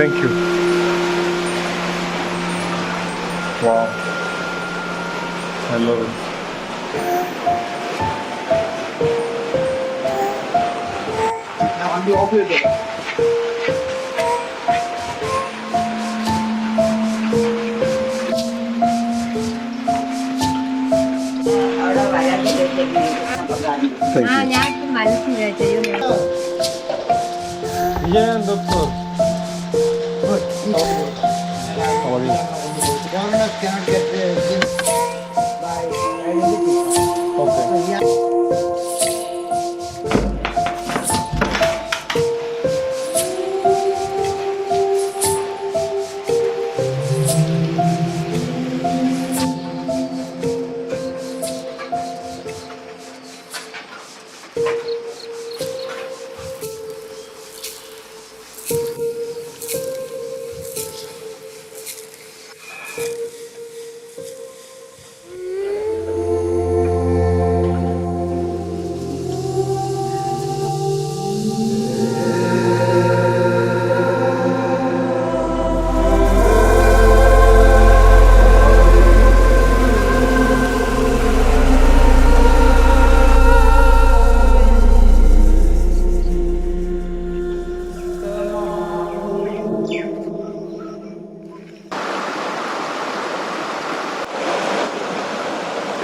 Thank you. Wow. I love it. Thank you. ഞാൻ മനസ്സിലായി Yeah, doctor. How are you? Governors cannot get things by identity. Okay.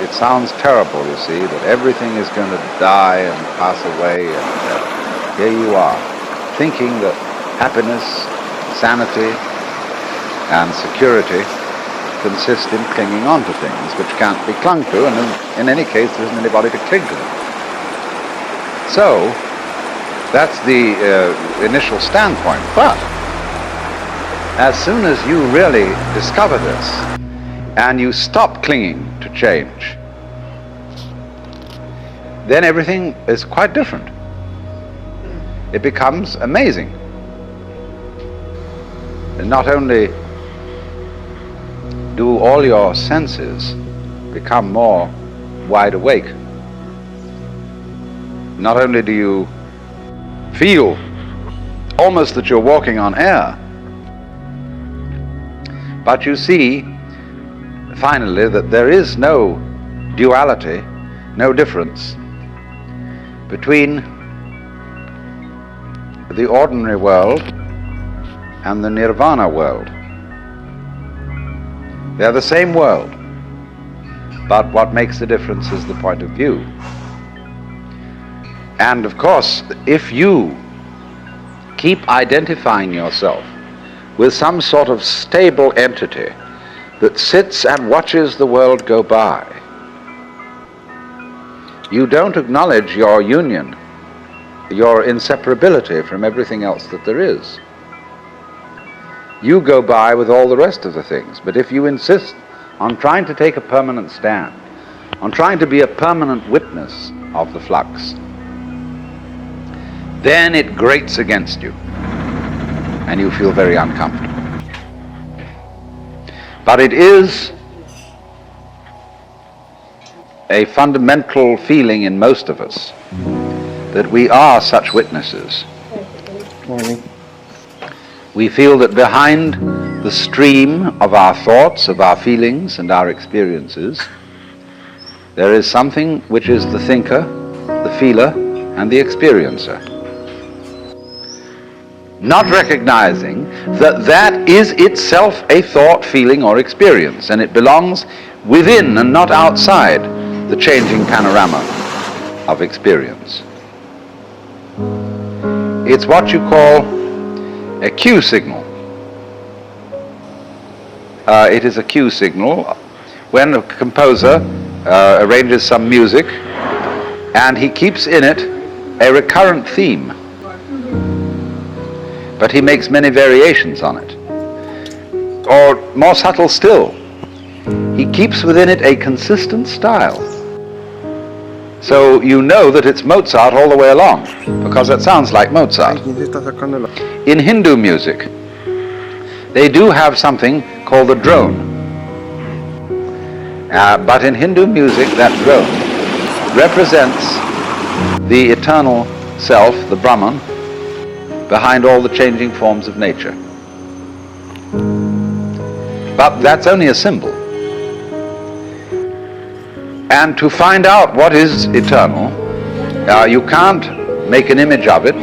It sounds terrible, you see, that everything is going to die and pass away, and here you are, thinking that happiness, sanity, and security consist in clinging on to things which can't be clung to, and in any case there isn't anybody to cling to them. So, that's the initial standpoint, but as soon as you really discover this, and you stop clinging to change, then everything is quite different. It becomes amazing. And not only do all your senses become more wide awake, not only do you feel almost that you're walking on air, but you see finally that there is no duality, no difference between the ordinary world and the nirvana world. They're the same world, but what makes the difference is the point of view. And of course, if you keep identifying yourself with some sort of stable entity that sits and watches the world go by, you don't acknowledge your union, your inseparability from everything else that there is. You go by with all the rest of the things, but if you insist on trying to take a permanent stand, on trying to be a permanent witness of the flux, then it grates against you, and you feel very uncomfortable. But it is a fundamental feeling in most of us that we are such witnesses. Morning. We feel that behind the stream of our thoughts, of our feelings and our experiences, there is something which is the thinker, the feeler, and the experiencer. Not recognizing that that is itself a thought, feeling, or experience, and it belongs within and not outside the changing panorama of experience. It's what you call a cue signal. It is a cue signal when a composer arranges some music and he keeps in it a recurrent theme, but he makes many variations on it. Or more subtle still, he keeps within it a consistent style. So you know that it's Mozart all the way along, because it sounds like Mozart. In Hindu music, they do have something called the drone. But in Hindu music, that drone represents the eternal self, the Brahman, behind all the changing forms of nature. But that's only a symbol. And to find out what is eternal, you can't make an image of it.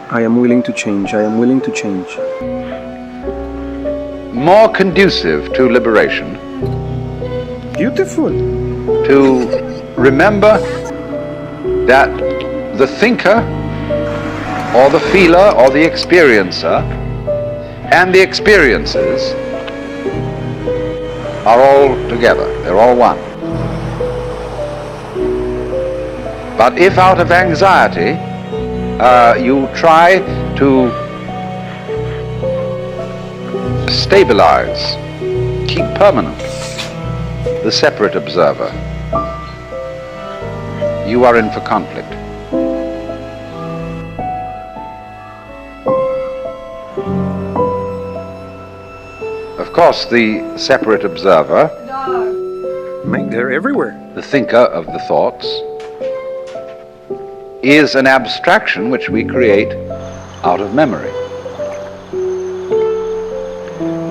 I am willing to change. I am willing to change. More conducive to liberation. Beautiful. To remember that the thinker or the feeler or the experiencer and the experiences are all together. They're all one. But if out of anxiety you try to stabilize, keep permanent the separate observer, you are in for conflict. Of course, the separate observer, They're everywhere. the thinker of the thoughts, is an abstraction which we create out of memory.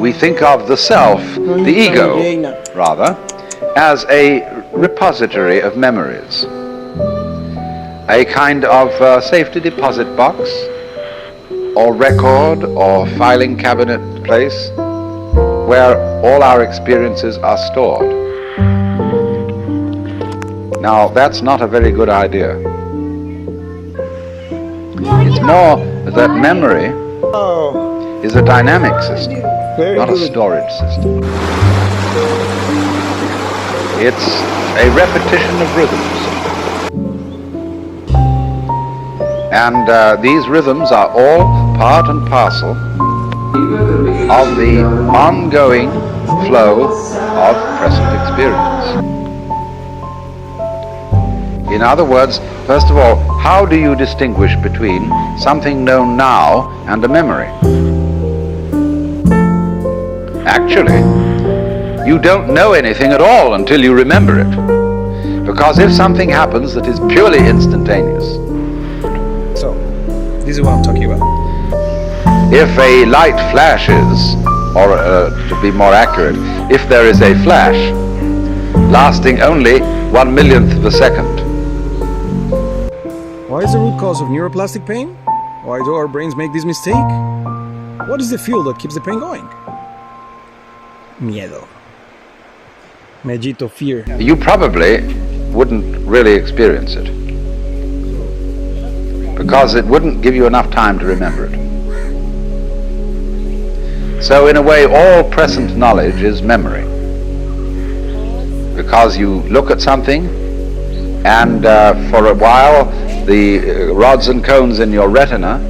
We think of the self, the ego, rather, as a repository of memories, a kind of safety deposit box or record or filing cabinet place where all our experiences are stored. Now, that's not a very good idea. It's more that memory is a dynamic system, not a storage system. It's a repetition of rhythms. And these rhythms are all part and parcel of the ongoing flow of present experience. In other words, first of all, how do you distinguish between something known now and a memory? Actually, you don't know anything at all until you remember it. Because if something happens that is purely instantaneous, So, this is what I'm talking about. if a light flashes, or to be more accurate, if there is a flash lasting only 1/1,000,000th of a second, What is the root cause of neuroplastic pain? Why do our brains make this mistake? What is the fuel that keeps the pain going? Miedo. Mellito, fear. you probably wouldn't really experience it. Because it wouldn't give you enough time to remember it. So in a way, all present knowledge is memory. Because you look at something, and for a while, the rods and cones in your retina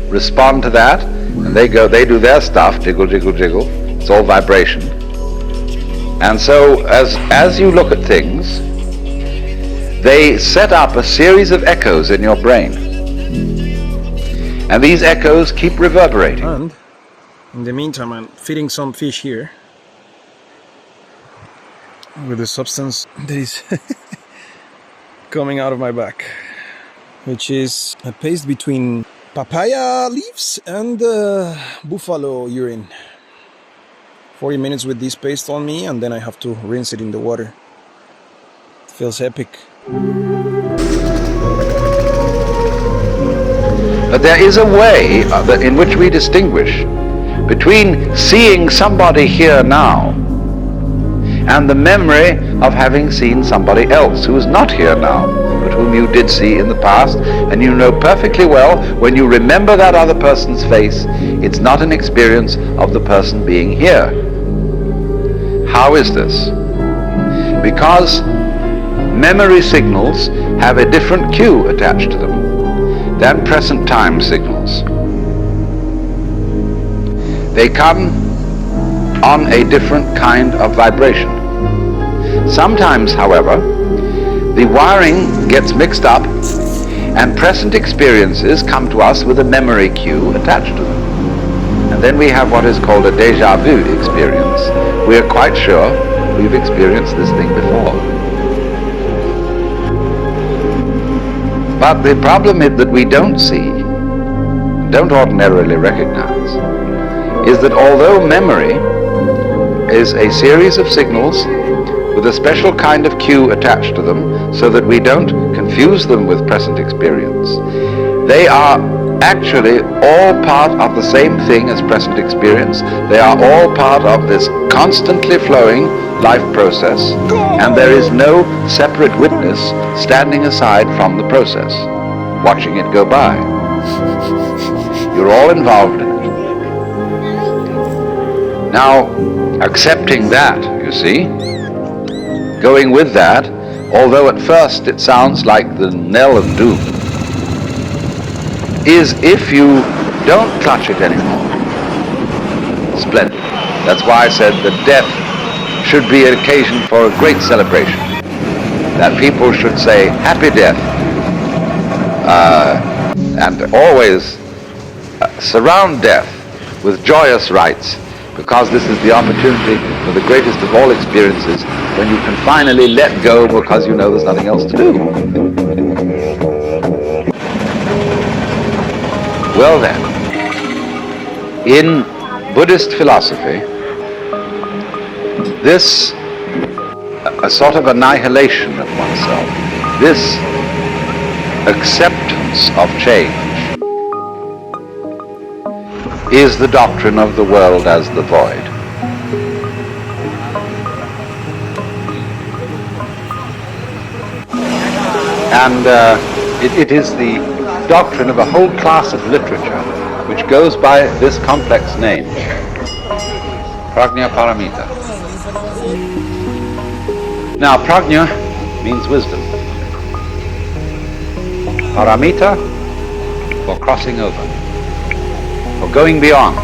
respond to that, and they do their stuff, jiggle, jiggle, jiggle. It's all vibration. And so as you look at things, they set up a series of echoes in your brain. And these echoes keep reverberating. And in the meantime, I'm feeding some fish here with the substance that is coming out of my back, which is a paste between papaya leaves and buffalo urine. 40 minutes with this paste on me, and then I have to rinse it in the water. It feels epic. But there is a way in which we distinguish between seeing somebody here now and the memory of having seen somebody else who is not here now, but whom you did see in the past, and you know perfectly well when you remember that other person's face, it's not an experience of the person being here. How is this? Because memory signals have a different cue attached to them than present time signals. They come on a different kind of vibration. Sometimes, however, the wiring gets mixed up and present experiences come to us with a memory cue attached to them. And then we have what is called a déjà vu experience. We are quite sure we've experienced this thing before. But the problem is that we don't see, don't ordinarily recognize, is that although memory is a series of signals with a special kind of cue attached to them so that we don't confuse them with present experience, they are actually all part of the same thing as present experience. They are all part of this constantly flowing life process, and there is no separate witness standing aside from the process, watching it go by. You're all involved in it. Now, accepting that, you see, going with that, although at first it sounds like the knell of doom, is if you don't clutch it anymore. Splendid. That's why I said that death should be an occasion for a great celebration. That people should say, happy death. And always surround death with joyous rites, because this is the opportunity for the greatest of all experiences, when you can finally let go because you know there's nothing else to do. Well then, in Buddhist philosophy, this a sort of annihilation of oneself, this acceptance of change, is the doctrine of the world as the void. And it is the doctrine of a whole class of literature which goes by this complex name, Prajna Paramita. Now, Prajna means wisdom. Paramita, for crossing over, for going beyond.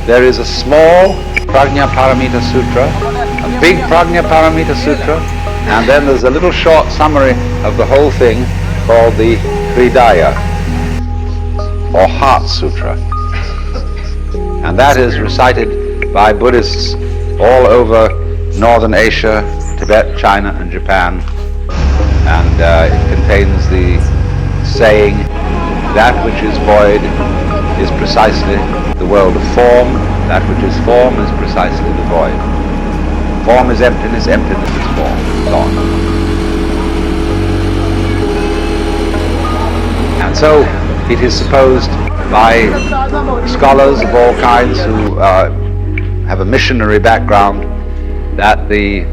There is a small Prajna Paramita Sutra, a big Prajna Paramita Sutra, and then there's a little short summary of the whole thing called the Hridaya, or Heart Sutra. And that is recited by Buddhists all over Northern Asia, Tibet, China, and Japan. And it contains the saying, that which is void is precisely the world of form, that which is form is precisely the void. Form is emptiness, emptiness is form, and so on. And so it is supposed by scholars of all kinds who have a missionary background that the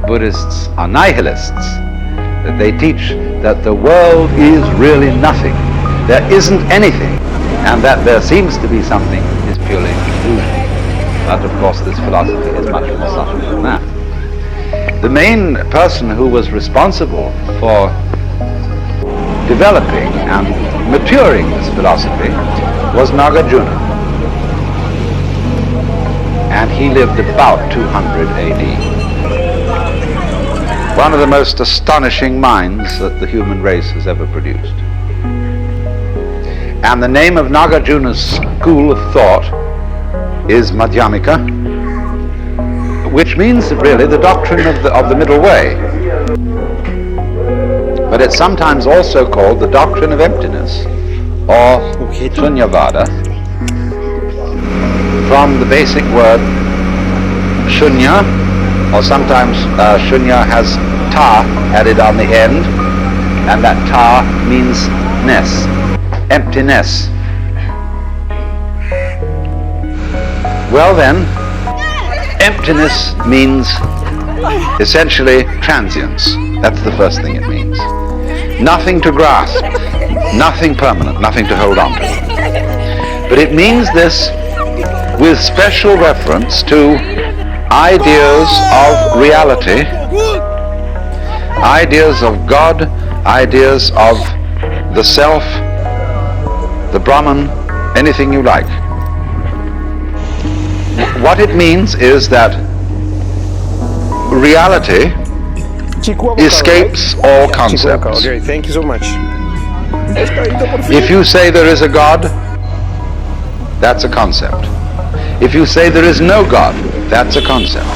Buddhists are nihilists, that they teach that the world is really nothing, there isn't anything, and that there seems to be something is purely illusion. But of course this philosophy is much more subtle than that. The main person who was responsible for developing and maturing this philosophy was Nagarjuna, and he lived about 200 AD. One of the most astonishing minds that the human race has ever produced. And the name of Nagarjuna's school of thought is Madhyamika, which means really the doctrine of the middle way. But it's sometimes also called the doctrine of emptiness, or Shunyavada, from the basic word shunya, or sometimes shunya has ta added on the end, and that ta means ness, emptiness. Well then, emptiness means essentially transience. That's the first thing it means. Nothing to grasp, nothing permanent, nothing to hold on to. But it means this with special reference to ideas of reality, ideas of God, ideas of the self, the Brahman, anything you like. What it means is that reality escapes all concepts. Okay, thank you so much. If you say there is a God, that's a concept. If you say there is no God, that's a concept.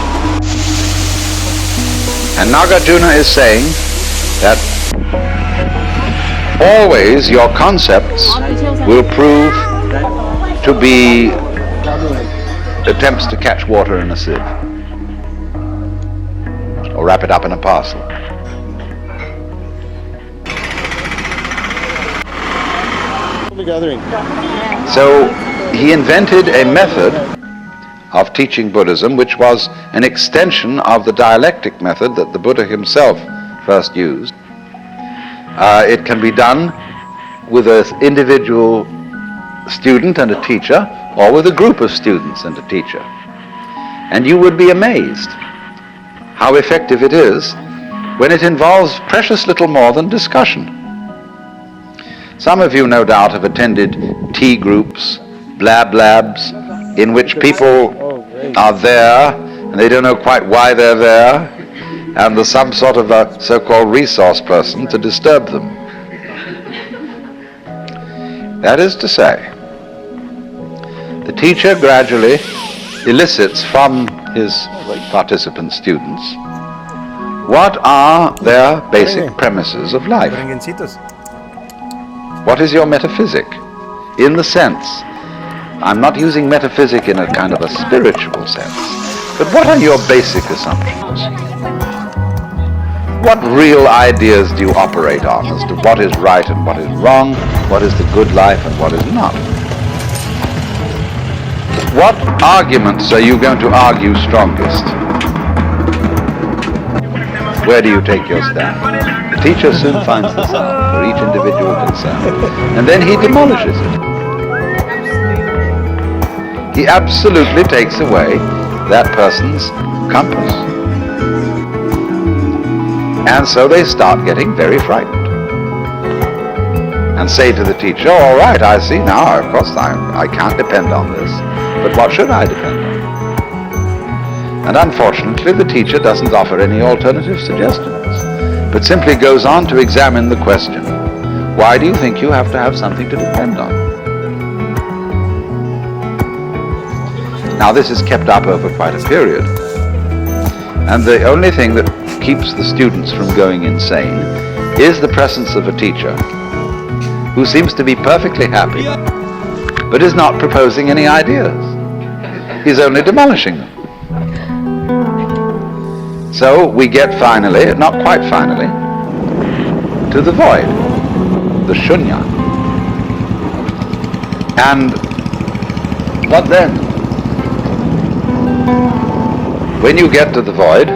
And Nagarjuna is saying that always your concepts will prove to be attempts to catch water in a sieve or wrap it up in a parcel. Gathering. So he invented a method of teaching Buddhism which was an extension of the dialectic method that the Buddha himself first used. It can be done with an individual student and a teacher, or with a group of students and a teacher. And you would be amazed how effective it is when it involves precious little more than discussion. Some of you, no doubt, have attended tea groups, blab labs, in which people are there and they don't know quite why they're there, and there's some sort of a so-called resource person to disturb them. That is to say, the teacher gradually elicits from his participant students what are their basic premises of life. What is your metaphysic? In the sense, I'm not using metaphysic in a kind of a spiritual sense, but what are your basic assumptions? What real ideas do you operate on as to what is right and what is wrong, what is the good life and what is not? What arguments are you going to argue strongest? Where do you take your stand? The teacher soon finds this out for each individual concerned, and then he demolishes it. He absolutely takes away that person's compass. And so they start getting very frightened and say to the teacher, oh, all right, I see now, of course I can't depend on this, but what should I depend on? And unfortunately, the teacher doesn't offer any alternative suggestions, but simply goes on to examine the question, why do you think you have to have something to depend on? Now, this is kept up over quite a period, and the only thing that keeps the students from going insane is the presence of a teacher who seems to be perfectly happy, but is not proposing any ideas. He's only demolishing them. So we get finally, not quite finally, to the void, the shunya. And what then? When you get to the void,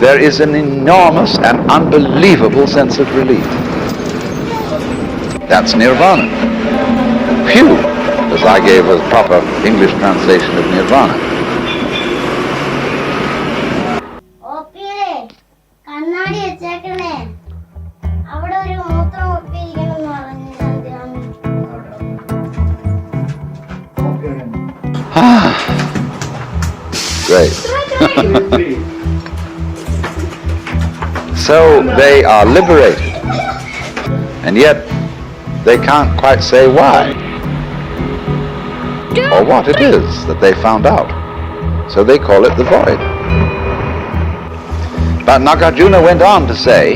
there is an enormous and unbelievable sense of relief. That's nirvana. Phew, as I gave a proper English translation of nirvana. Great. So they are liberated, and yet they can't quite say why or what it is that they found out. So they call it the void. But Nagarjuna went on to say,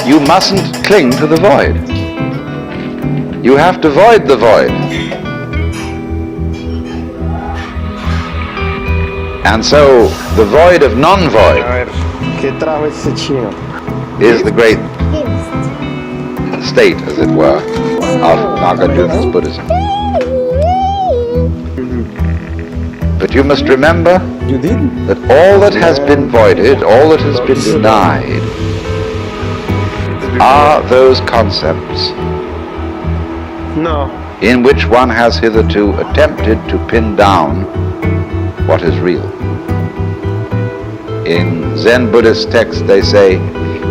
you mustn't cling to the void. You have to void the void. And so the void of non-void is the great state, as it were, of Nagarjuna's Buddhism. But you must remember that all that has been voided, all that has been denied, are those concepts in which one has hitherto attempted to pin down what is real. In Zen Buddhist texts they say,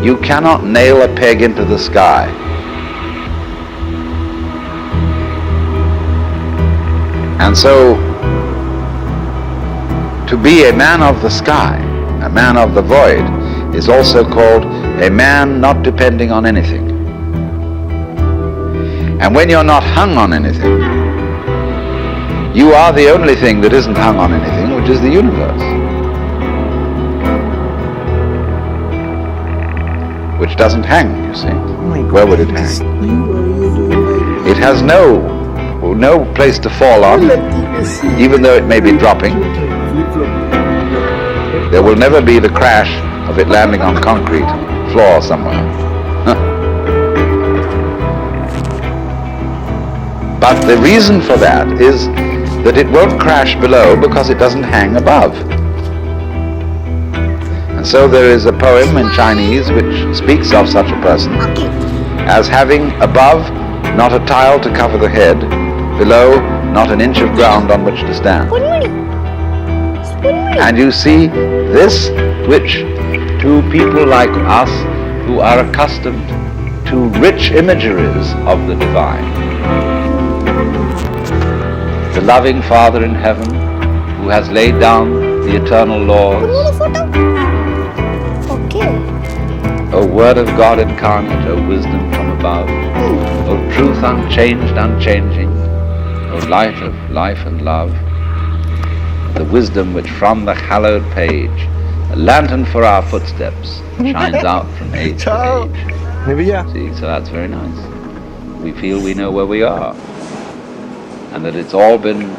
you cannot nail a peg into the sky. And so, to be a man of the sky, a man of the void, is also called a man not depending on anything. And when you're not hung on anything, you are the only thing that isn't hung on anything, which is the universe. Which doesn't hang, you see. Where would it hang? It has no no place to fall on, even though it may be dropping. There will never be the crash of it landing on concrete floor somewhere. But the reason for that is that it won't crash below because it doesn't hang above. And so there is a poem in Chinese which speaks of such a person as having above not a tile to cover the head, below not an inch of ground on which to stand. And you see, this which to people like us who are accustomed to rich imageries of the divine, the loving Father in heaven who has laid down the eternal laws, O Word of God incarnate, O wisdom from above, O truth unchanged, unchanging, O light of life and love, the wisdom which from the hallowed page, a lantern for our footsteps, shines out from age to age. See, so that's very nice. We feel we know where we are, and that it's all been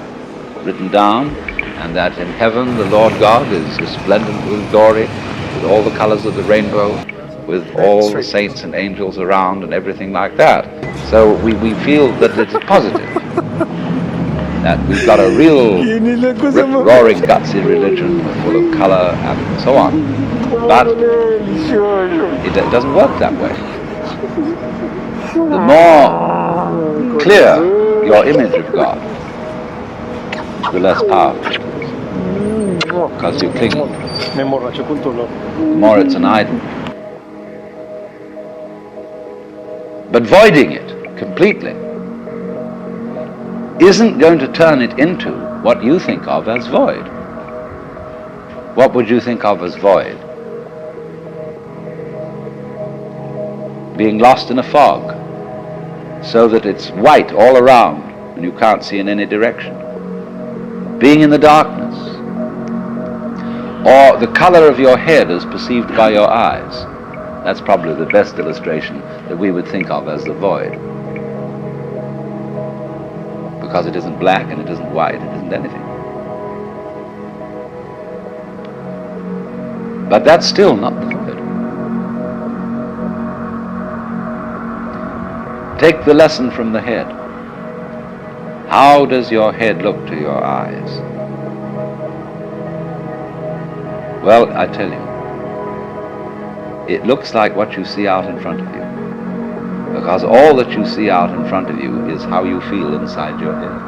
written down, and that in heaven the Lord God is resplendent with glory, with all the colors of the rainbow, with all the saints and angels around and everything like that. So we feel that it's positive, that we've got a real rip-roaring gutsy religion full of color and so on. But it doesn't work that way. The more clear your image of God, the less powerful it is, because you cling. The more it's an idol. But voiding it completely isn't going to turn it into what you think of as void. What would you think of as void? Being lost in a fog, so that it's white all around and you can't see in any direction. Being in the darkness, or the color of your head as perceived by your eyes. That's probably the best illustration that we would think of as the void. Because it isn't black and it isn't white, it isn't anything. But that's still not the void. Take the lesson from the head. How does your head look to your eyes? Well, I tell you, it looks like what you see out in front of you. Because all that you see out in front of you is how you feel inside your head.